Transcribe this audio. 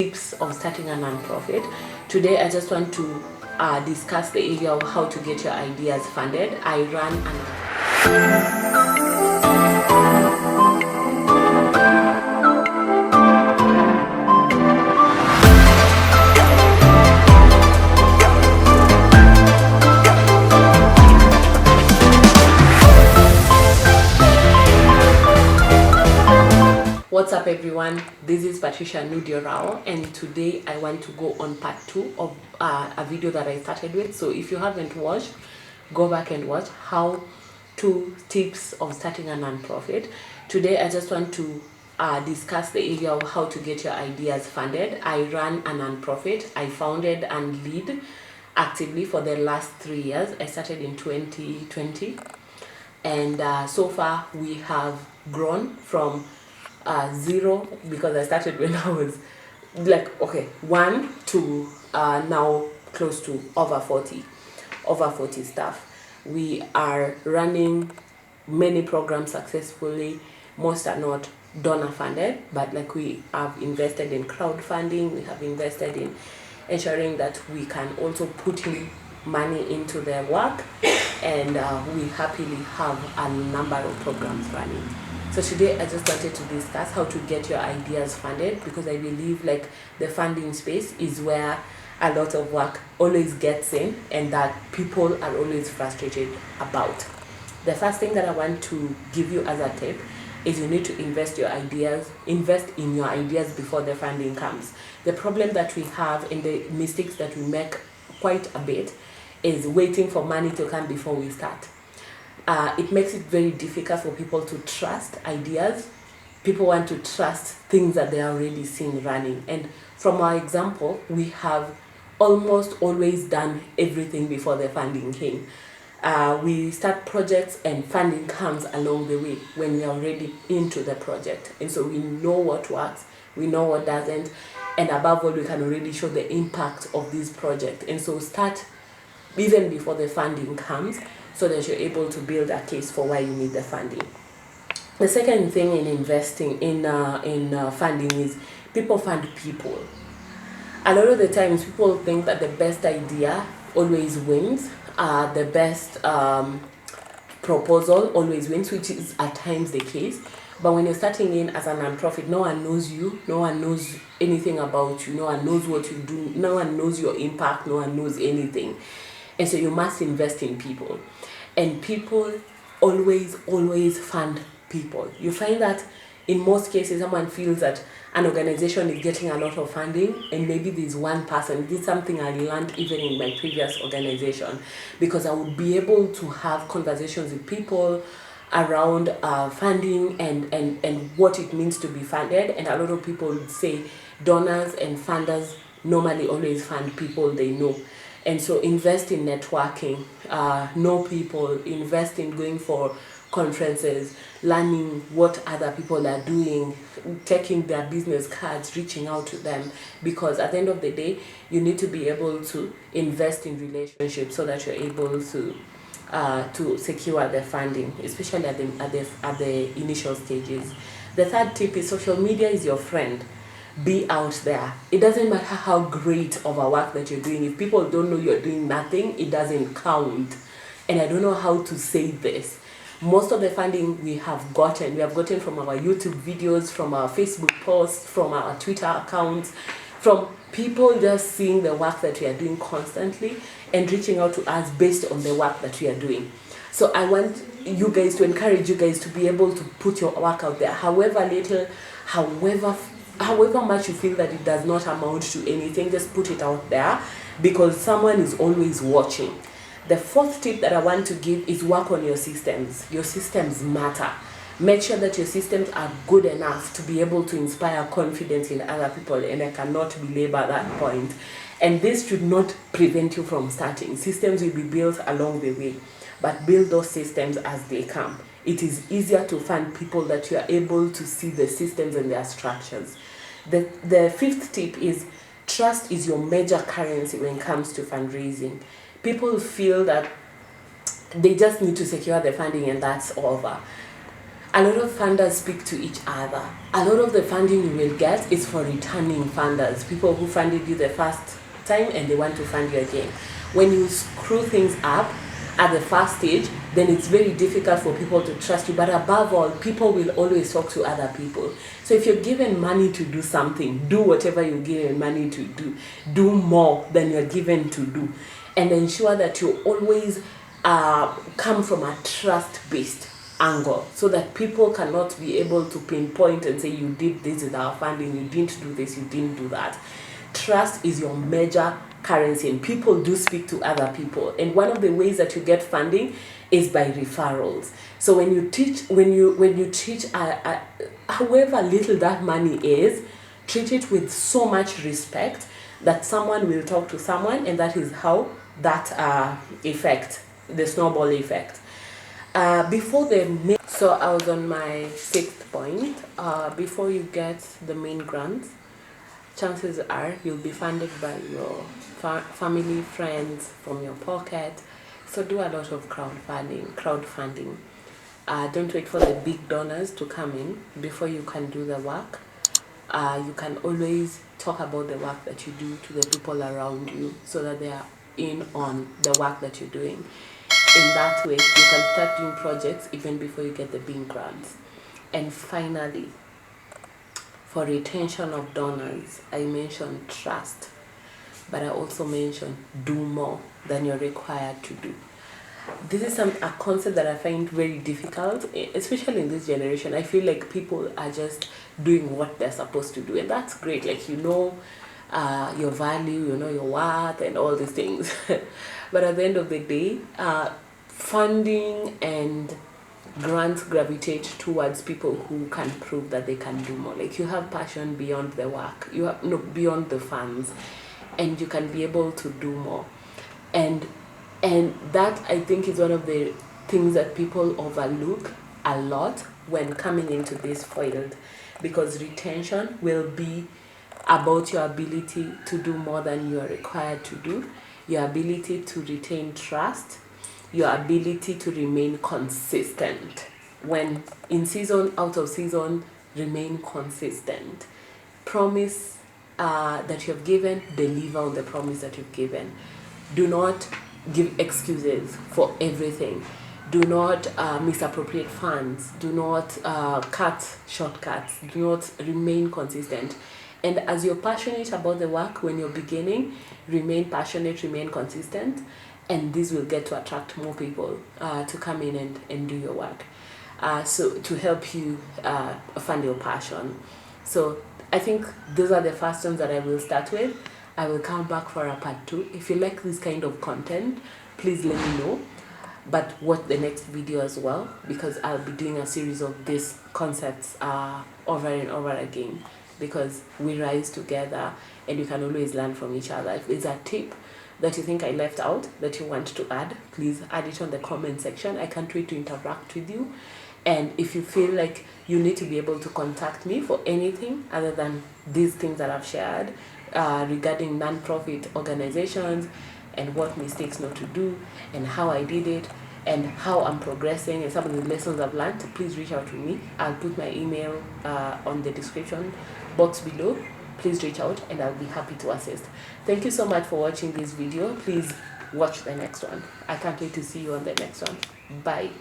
tips of starting a nonprofit. Today I just want to discuss the area of how to get your ideas funded. I run What's up everyone, this is Patricia Nudiorao, and today I want to go on part 2 of a video that I started with. So if you haven't watched, go back and watch how to tips of starting a nonprofit. Today I just want to discuss the area of how to get your ideas funded. I run a nonprofit. I founded and lead actively for the last 3 years. I started in 2020, and so far we have grown from zero, because I started when I was like 1 to now close to over 40 staff. We are running many programs successfully. Most are not donor funded, but like we have invested in crowdfunding, we have invested in ensuring that we can also put in money into their work, and we happily have a number of programs running. So today I just wanted to discuss how to get your ideas funded, because I believe like the funding space is where a lot of work always gets in and that people are always frustrated about. The first thing that I want to give you as a tip is you need to invest in your ideas before the funding comes. The problem that we have and the mistakes that we make quite a bit is waiting for money to come before we start. It makes it very difficult for people to trust ideas. People want to trust things that they are already seeing running. And from our example, we have almost always done everything before the funding came. We start projects and funding comes along the way when we are already into the project. And so we know what works, we know what doesn't, and above all, we can already show the impact of this project. And so start even before the funding comes, so that you're able to build a case for why you need the funding. The second thing in investing in funding is people fund people. A lot of the times people think that the best idea always wins, the best proposal always wins, which is at times the case. But when you're starting in as a nonprofit, no one knows you, no one knows anything about you, no one knows what you do, no one knows your impact, no one knows anything. And so you must invest in people. And people always fund people. You find that in most cases, someone feels that an organization is getting a lot of funding, and maybe there's one person. This is something I learned even in my previous organization, because I would be able to have conversations with people around funding and what it means to be funded. And a lot of people would say donors and funders normally always fund people they know. And so invest in networking, know people, invest in going for conferences, learning what other people are doing, taking their business cards, reaching out to them, because at the end of the day, you need to be able to invest in relationships so that you're able to secure the funding, especially at the initial stages. The third tip is social media is your friend. Be out there. It doesn't matter how great of a work that you're doing. If people don't know you're doing nothing, it doesn't count. And I don't know how to say this. Most of the funding we have gotten from our YouTube videos, from our Facebook posts, from our Twitter accounts, from people just seeing the work that we are doing constantly and reaching out to us based on the work that we are doing. So I want you guys to encourage you guys to be able to put your work out there, however little, however much you feel that it does not amount to anything. Just put it out there, because someone is always watching. The fourth tip that I want to give is work on your systems. Your systems matter. Make sure that your systems are good enough to be able to inspire confidence in other people, and I cannot belabor that point. And this should not prevent you from starting. Systems will be built along the way, but build those systems as they come. It is easier to fund people that you are able to see the systems and their structures. The fifth tip is trust is your major currency when it comes to fundraising. People feel that they just need to secure the funding and that's over. A lot of funders speak to each other. A lot of the funding you will get is for returning funders, people who funded you the first time and they want to fund you again. When you screw things up at the first stage, then it's very difficult for people to trust you. But above all, people will always talk to other people. So if you're given money to do something, do whatever you're given money to do. Do more than you're given to do. And ensure that you always come from a trust-based angle, so that people cannot be able to pinpoint and say you did this with our funding, you didn't do this, you didn't do that. Trust is your major currency, and people do speak to other people, and one of the ways that you get funding is by referrals. So when you teach, however little that money is, treat it with so much respect that someone will talk to someone, and that is how that effect, the snowball effect. So I was on my 6th point. Before you get the main grants, chances are you'll be funded by your family, friends, from your pocket. So do a lot of crowdfunding. Don't wait for the big donors to come in before you can do the work. You can always talk about the work that you do to the people around you, so that they are in on the work that you're doing. In that way, you can start doing projects even before you get the big grants. And finally, for retention of donors, I mentioned trust, but I also mentioned do more than you're required to do. This is a concept that I find very difficult, especially in this generation. I feel like people are just doing what they're supposed to do, and that's great. Like, you know your value, you know your worth, and all these things. But at the end of the day, funding and grants gravitate towards people who can prove that they can do more. Like, you have passion beyond the work, you have beyond the funds, and you can be able to do more. And that, I think, is one of the things that people overlook a lot when coming into this field, because retention will be about your ability to do more than you are required to do, your ability to retain trust, your ability to remain consistent. When in season, out of season, remain consistent. Promise that you have given, deliver on the promise that you've given. Do not give excuses for everything. Do not misappropriate funds. Do not cut shortcuts. Do not, remain consistent. And as you're passionate about the work when you're beginning, remain passionate, remain consistent, and this will get to attract more people to come in and do your work. So to help you fund your passion. So I think those are the first ones that I will start with. I will come back for a part 2. If you like this kind of content, please let me know. But watch the next video as well, because I'll be doing a series of these concepts over and over again, because we rise together and you can always learn from each other. If there's a tip that you think I left out that you want to add, please add it on the comment section. I can't wait to interact with you. And if you feel like you need to be able to contact me for anything other than these things that I've shared regarding non-profit organizations and what mistakes not to do and how I did it and how I'm progressing and some of the lessons I've learned, please reach out to me. I'll put my email on the description box below. Please reach out and I'll be happy to assist. Thank you so much for watching this video. Please watch the next one. I can't wait to see you on the next one. Bye.